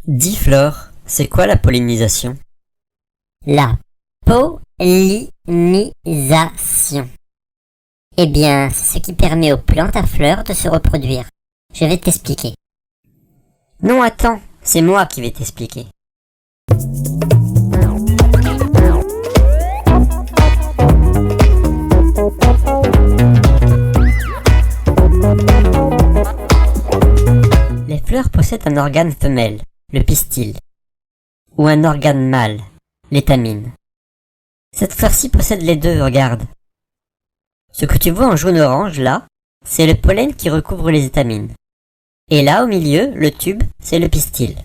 Dis Flore, c'est quoi la pollinisation? La pollinisation. Eh bien, c'est ce qui permet aux plantes à fleurs de se reproduire. Je vais t'expliquer. Non, attends, c'est moi qui vais t'expliquer. Les fleurs possèdent un organe femelle, le pistil, ou un organe mâle, l'étamine. Cette fleur-ci possède les deux, regarde. Ce que tu vois en jaune-orange, là, c'est le pollen qui recouvre les étamines. Et là, au milieu, le tube, c'est le pistil.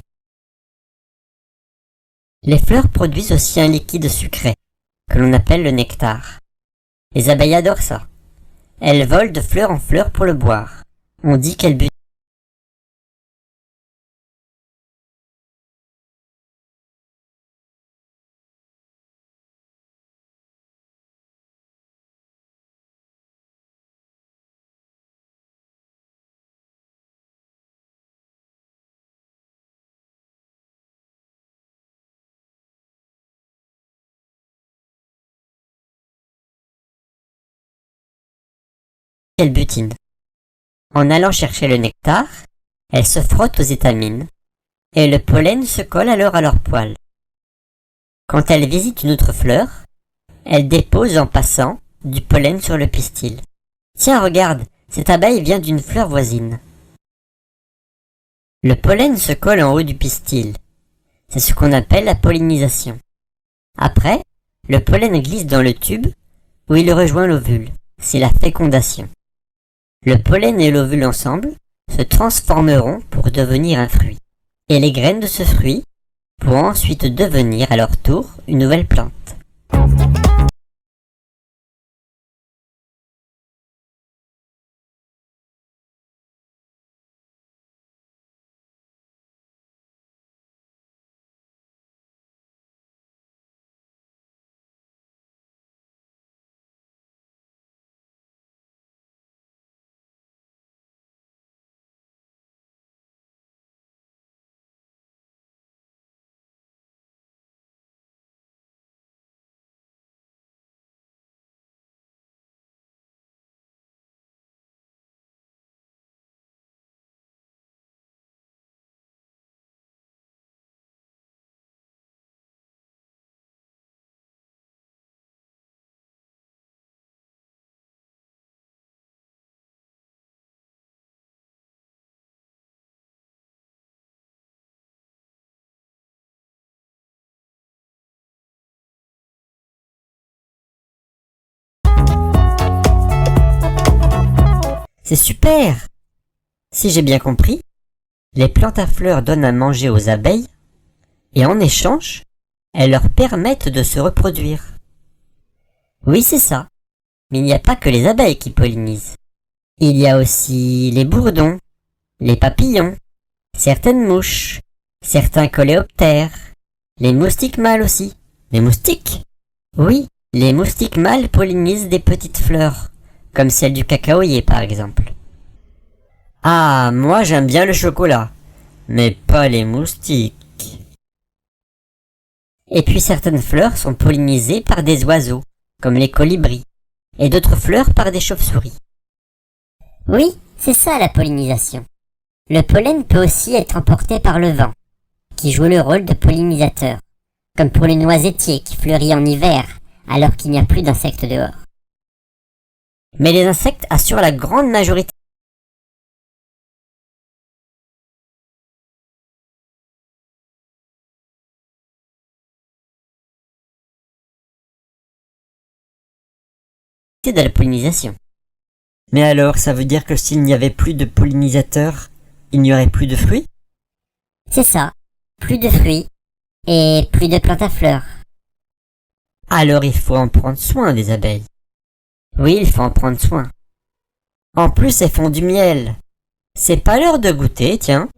Les fleurs produisent aussi un liquide sucré, que l'on appelle le nectar. Les abeilles adorent ça. Elles volent de fleur en fleur pour le boire. On dit qu'elles butinent. En allant chercher le nectar, elles se frottent aux étamines, et le pollen se colle alors à leurs poils. Quand elles visitent une autre fleur, elles déposent en passant du pollen sur le pistil. Tiens, regarde, cette abeille vient d'une fleur voisine. Le pollen se colle en haut du pistil. C'est ce qu'on appelle la pollinisation. Après, le pollen glisse dans le tube où il rejoint l'ovule. C'est la fécondation. Le pollen et l'ovule ensemble se transformeront pour devenir un fruit. Et les graines de ce fruit pourront ensuite devenir à leur tour une nouvelle plante. C'est super! Si j'ai bien compris, les plantes à fleurs donnent à manger aux abeilles, et en échange, elles leur permettent de se reproduire. Oui, c'est ça. Mais il n'y a pas que les abeilles qui pollinisent. Il y a aussi les bourdons, les papillons, certaines mouches, certains coléoptères, les moustiques mâles aussi. Les moustiques? Oui, les moustiques mâles pollinisent des petites fleurs, comme celle du cacaoyer par exemple. Ah, moi j'aime bien le chocolat, mais pas les moustiques. Et puis certaines fleurs sont pollinisées par des oiseaux, comme les colibris, et d'autres fleurs par des chauves-souris. Oui, c'est ça la pollinisation. Le pollen peut aussi être emporté par le vent, qui joue le rôle de pollinisateur, comme pour le noisetier qui fleurit en hiver, alors qu'il n'y a plus d'insectes dehors. Mais les insectes assurent la grande majorité de la pollinisation. Mais alors, ça veut dire que s'il n'y avait plus de pollinisateurs, il n'y aurait plus de fruits? C'est ça, plus de fruits et plus de plantes à fleurs. Alors il faut en prendre soin des abeilles. Oui, il faut en prendre soin. En plus, elles font du miel. C'est pas l'heure de goûter, tiens.